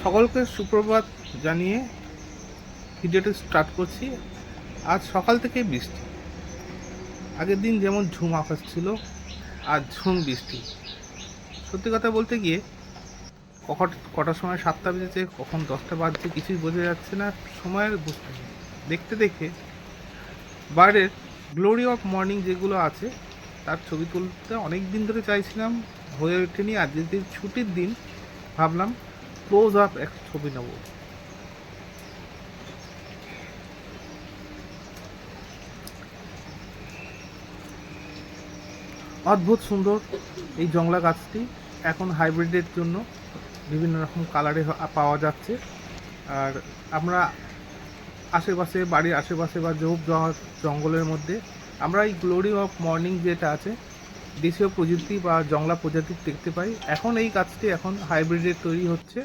সকলকে সুপ্রভাত জানিয়ে ভিডিওটি স্টার্ট করছি। আজ সকাল থেকে বৃষ্টি, আগের দিন যেমন ঝুম আকাশ ছিল, আজ ঝুম বৃষ্টি। সত্যি কথা বলতে গিয়ে কটার সময় 7টা বেজেছে, কখন 10টা বাজছে কিছুই বোঝা যাচ্ছে না, সময়ের বুঝতে নেই। দেখতে দেখে বাইরের গ্লোরি অফ মর্নিং যেগুলো আছে তার ছবি তুলতে অনেক দিন ধরে চাইছিলাম, হয়ে ওঠেনি। আজকে ছুটির দিন ভাবলাম ক্লোজ আপ এক ছবি নেব। অদ্ভুত সুন্দর এই জংলা গাছটি এখন হাইব্রিডের জন্য বিভিন্ন রকম কালারে পাওয়া যাচ্ছে। আর আমরা আশেপাশে, বাড়ির আশেপাশে বা জঙ্গলের মধ্যে আমরা এই গ্লোরি অফ মর্নিং যেটা আছে দেশীয় প্রজাতি বা জংলা প্রজাতির দেখতে পাই। এখন এই গাছটি এখন হাইব্রিডের তৈরি হচ্ছে।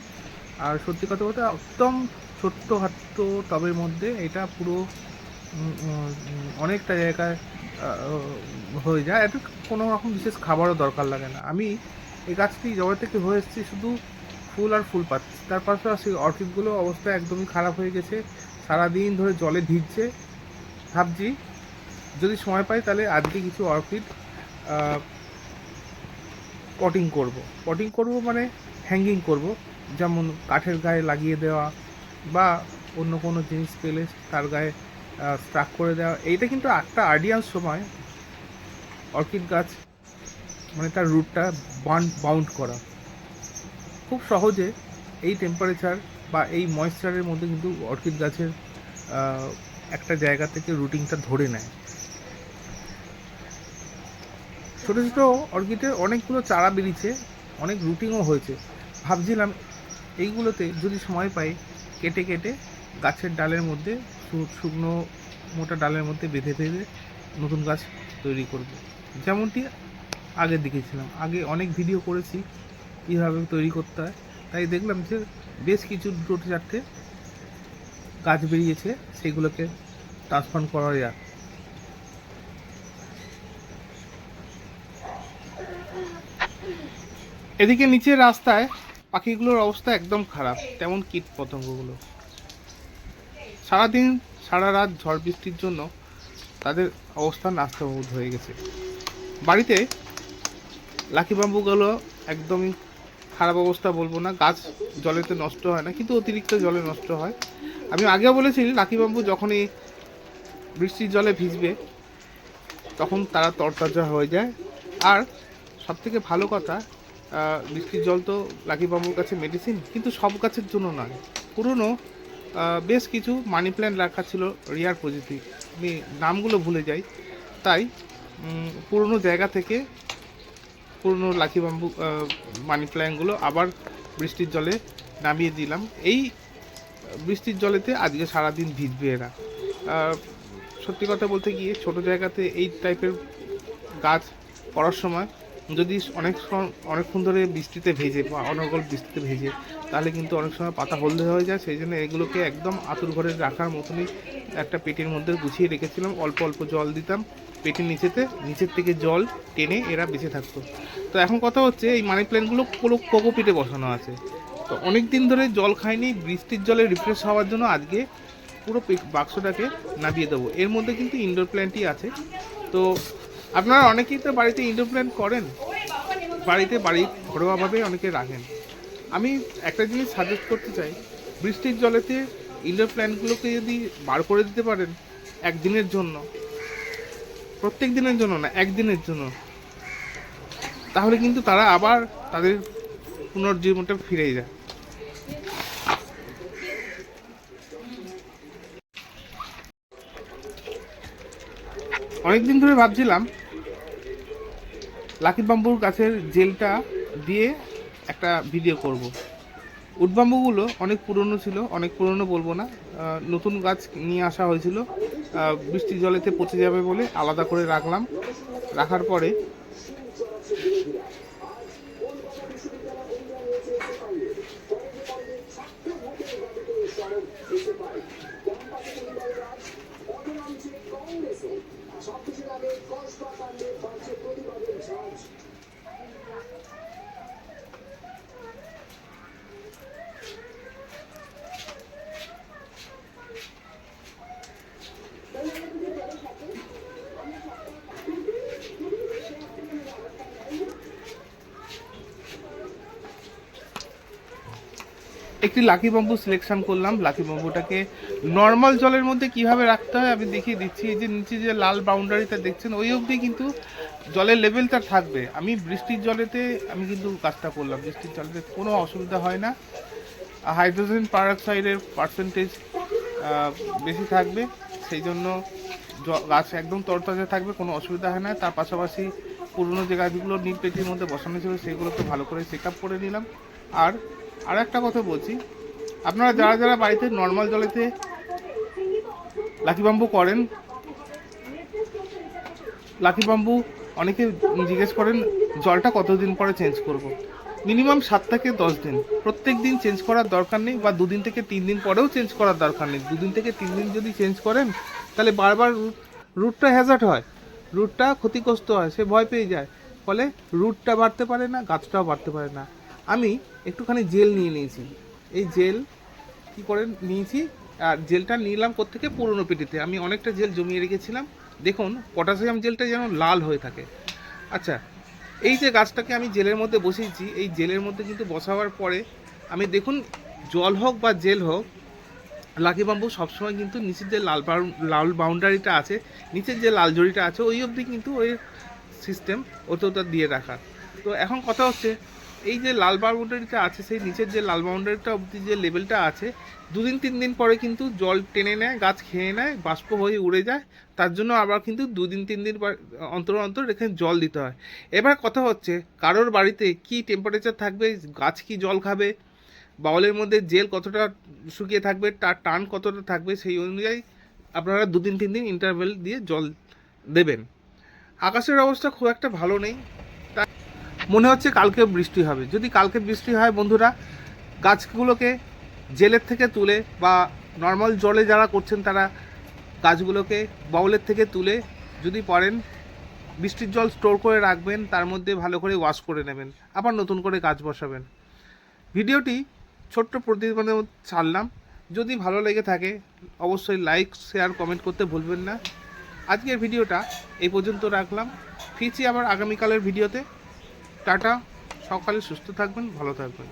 আর সত্যি কথা বলতে একদম ছোট্ট খাট্ট টবের মধ্যে এটা পুরো অনেকটা জায়গায় হয়ে যায়। এটা কোনো রকম বিশেষ খাবারও দরকার লাগে না। আমি এই গাছটি জবা থেকে হয়ে এসেছি, শুধু ফুল আর ফুল পাচ্ছি। তার পাশাপাশি অর্কিডগুলো অবস্থা একদমই খারাপ হয়ে গেছে, সারাদিন ধরে জলে ভিজছে। ভাবছি যদি সময় পাই তাহলে আজকে কিছু অর্কিড পটিং করব মানে হ্যাঙ্গিং করব, যেমন কাঠের গায়ে লাগিয়ে দেওয়া বা অন্য কোনো জিনিস পেলে তার গায়ে স্ট্রাক করে দেওয়া। এইটা কিন্তু একটা আইডিয়াল সময় অর্কিড গাছ, মানে তার রুটটা বাউন্ড করা খুব সহজে। এই টেম্পারেচার বা এই ময়েশ্চারের মধ্যে কিন্তু অর্কিড গাছের একটা জায়গা থেকে রুটিংটা ধরে নেয়। ছোটো ছোটো অর্কিডের অনেকগুলো চারা বেরিয়েছে, অনেক রুটিংও হয়েছে। ভাবছিলাম এইগুলোতে যদি সময় পাই কেটে কেটে গাছের ডালের মধ্যে, শুকনো মোটা ডালের মধ্যে বেঁধে বেঁধে নতুন গাছ তৈরি করব, যেমনটি আগে দেখেছিলাম। আগে অনেক ভিডিও করেছি কীভাবে তৈরি করতে হয়, তাই দেখলাম যে বেশ কিছু 2-4টে গাছ বেরিয়েছে, সেগুলোকে ট্রান্সপ্লান্ট করা যায়। এদিকে নিচের রাস্তায় পাখিগুলোর অবস্থা একদম খারাপ, তেমন কীট পতঙ্গগুলো। সারাদিন সারা রাত ঝড় বৃষ্টির জন্য তাদের অবস্থা নাস্তাবোধ হয়ে গেছে। বাড়িতে লাকি বাম্বুগুলো একদমই খারাপ অবস্থা বলবো না, গাছ জলেতে নষ্ট হয় না, কিন্তু অতিরিক্ত জলে নষ্ট হয়। আমি আগেও বলেছি লাকি বাম্বু যখনই বৃষ্টির জলে ভিজবে তখন তারা তরতাজা হয়ে যায়। আর সবথেকে ভালো কথা, বৃষ্টির জল তো লাকি বাম্বুর কাছে মেডিসিন, কিন্তু সব গাছের জন্য নয়। পুরনো বেশ কিছু মানি প্ল্যান্ট রাখা ছিল রিয়ার প্রজাতি, আমি নামগুলো ভুলে যাই, তাই পুরনো জায়গা থেকে পুরনো লাকি বাম্বু মানি প্ল্যান্টগুলো আবার বৃষ্টির জলে নামিয়ে দিলাম। এই বৃষ্টির জলেতে আজকে সারাদিন ভিজবে এরা। সত্যি কথা বলতে গিয়ে ছোটো জায়গাতে এই টাইপের গাছ করার সময় যদি অনেকক্ষণ ধরে বৃষ্টিতে ভেজে বা অনর্গল বৃষ্টিতে ভেজে, তাহলে কিন্তু অনেক সময় পাতা হলদে হয়ে যায়। সেই জন্য এগুলোকে একদম আতুর ঘরে রাখার মতনই একটা পেটির মধ্যে গুছিয়ে রেখেছিলাম। অল্প অল্প জল দিতাম পেটির নিচের থেকে জল টেনে এরা বেঁচে থাকতো। তো এখন কথা হচ্ছে এই মানি প্ল্যান্টগুলো পুরো কোকোপিটে বসানো আছে, তো অনেক দিন ধরে জল খায়নি, বৃষ্টির জলে রিফ্রেশ হওয়ার জন্য আজকে পুরো বাক্সটাকে নামিয়ে দেবো। এর মধ্যে কিন্তু ইনডোর প্ল্যান্টই আছে। তো আপনারা অনেকেই তো বাড়িতে ইনডোর প্ল্যান্ট করেন, বাড়ির ঘরোয়াভাবে অনেকে রাখেন। আমি একটা জিনিস সাজেস্ট করতে চাই, বৃষ্টির জলেতে ইনডোর প্ল্যান্টগুলোকে যদি বার করে দিতে পারেন একদিনের জন্য, প্রত্যেক দিনের জন্য না, একদিনের জন্য, তাহলে কিন্তু তারা আবার তাদের পুনর্জীবনটা ফিরে যায়। অনেকদিন ধরে ভাবছিলাম লাকি বাম্বুর গাছের জেলটা দিয়ে একটা ভিডিও করব। উড বাম্বুগুলো অনেক পুরনো ছিল, অনেক পুরনো বলবো না, নতুন গাছ নিয়ে আসা হয়েছিল, বৃষ্টির জলেতে পচে যাবে বলে আলাদা করে রাখলাম। রাখার পরে একটি লাকি বাম্বু সিলেকশন করলাম। লাকি বাম্বুটাকে নর্মাল জলের মধ্যে কিভাবে রাখতে হয় আমি দেখিয়ে দিচ্ছি। এই যে নিচে যে লাল বাউন্ডারিটা দেখছেন ওই অবধি কিন্তু জলের লেভেলটা থাকবে। আমি বৃষ্টির জলেতে আমি কিন্তু কাজটা করলাম, বৃষ্টির জলেতে কোনো অসুবিধা হয় না। হাইড্রোজেন পারঅক্সাইডের পার্সেন্টেজ বেশি থাকবে, সেই জন্য গাছ একদম তরতাজা থাকবে, কোনো অসুবিধা হয় না। তার পাশাপাশি পুরনো যে গাছগুলো নীল পেটির মধ্যে বসানো ছিল সেগুলোকে ভালো করে চেক আপ করে নিলাম। আর একটা কথা বলছি, আপনারা যারা যারা বাড়িতে নর্মাল জলেতে লাকি বাম্বু করেন, লাকি বাম্বু অনেকে জিজ্ঞেস করেন জলটা কতদিন পরে চেঞ্জ করব। মিনিমাম 7 থেকে 10 দিন, প্রত্যেক দিন চেঞ্জ করার দরকার নেই, বা 2 দিন থেকে 3 দিন পরেও চেঞ্জ করার দরকার নেই। 2 দিন থেকে 3 দিন যদি চেঞ্জ করেন তাহলে বারবার রুটটা হ্যাজার্ড হয়, রুটটা ক্ষতিগ্রস্ত হয়, সে ভয় পেয়ে যায়, ফলে রুটটা বাড়তে পারে না, গাছটাও বাড়তে পারে না। আমি একটুখানি জেল নিয়ে নিয়েছি, এই জেল কী করে নিয়েছি, আর জেলটা নিলাম কোত্থেকে, পুরনো পেটিতে আমি অনেকটা জেল জমিয়ে রেখেছিলাম। দেখুন পটাশিয়াম জেলটা যেন লাল হয়ে থাকে। আচ্ছা, এই যে গাছটাকে আমি জেলের মধ্যে বসিয়েছি, এই জেলের মধ্যে কিন্তু বসাবার পরে আমি দেখুন জল হোক বা জেল হোক, লাকি বাম্বু সবসময় কিন্তু নিচের যে লাল বাউন্ডারিটা আছে, নিচের যে লাল জড়িটা আছে ওই অবধি কিন্তু ওই সিস্টেম ওটা দিয়ে রাখা। তো এখন কথা হচ্ছে এই যে লাল বাউন্ডারিটা আছে, সেই নিচের যে লাল বাউন্ডারিটা অবধি যে লেভেলটা আছে, 2 দিন 3 দিন পরে কিন্তু জল টেনে নেয়, গাছ খেয়ে নেয়, বাষ্প হয়ে উড়ে যায়। তার জন্য আবার কিন্তু 2 দিন 3 দিন অন্তর অন্তর এখানে জল দিতে হয়। এবার কথা হচ্ছে কারোর বাড়িতে কি টেম্পারেচার থাকবে, গাছ কি জল খাবে, বাউলের মধ্যে জেল কতটা শুকিয়ে থাকবে, তার টান কতটা থাকবে, সেই অনুযায়ী আপনারা 2 দিন 3 দিন ইন্টারভেল দিয়ে জল দেবেন। আকাশের অবস্থা খুব একটা ভালো নেই, তাই মনে হচ্ছে কালকে বৃষ্টি হবে। যদি কালকে বৃষ্টি হয় বন্ধুরা, গাছগুলোকে জেলের থেকে তুলে, বা নর্মাল জলে যারা করছেন তারা গাছগুলোকে বাউলের থেকে তুলে যদি পারেন বৃষ্টির জল স্টোর করে রাখবেন, তার মধ্যে ভালো করে ওয়াশ করে নেবেন, আবার নতুন করে গাছ বসাবেন। ভিডিওটি ছোট্ট প্রতিবেদনে ছাড়লাম, যদি ভালো লেগে থাকে অবশ্যই লাইক শেয়ার কমেন্ট করতে ভুলবেন না। আজকের ভিডিওটা এই পর্যন্ত রাখলাম, ফিরছি আবার আগামীকালের ভিডিওতে। টাটা, সকালে সুস্থ থাকবেন, ভালো থাকবেন।